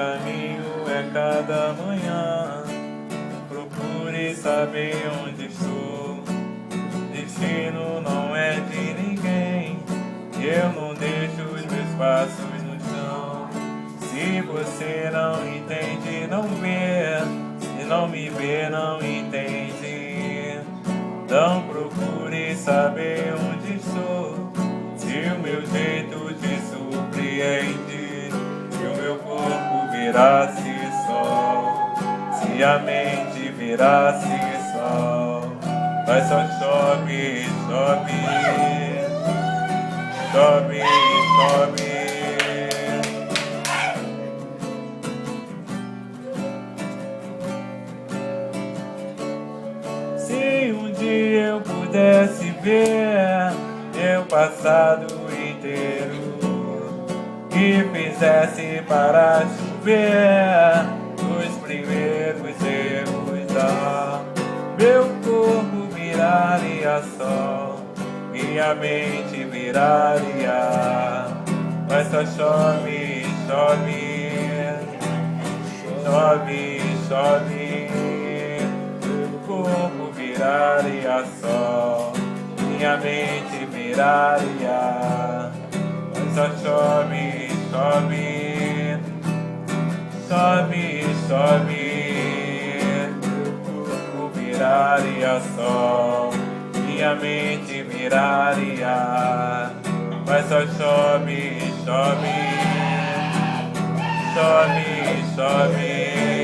caminho é cada manhã. Procure saber onde estou. Destino não é de ninguém. Eu não deixo os meus passos no chão. Se você não entende, não vê. Se não me vê, não entende. Não procure saber onde estou. Se o meu jeito te surpreende, se o meu corpo virasse sol, se a mente virasse sol, mas só chove, chove, chove, chove. Se um dia eu pudesse ver meu passado inteiro e fizesse para chover os primeiros erros da meu corpo viraria sol, minha mente viraria, mas só chove, chove, chove, chove. Corpo viraria sol, minha mente viraria, mas só chove, chove, chove, chove. Corpo viraria sol, minha mente viraria, mas só chove, chove, chove, chove.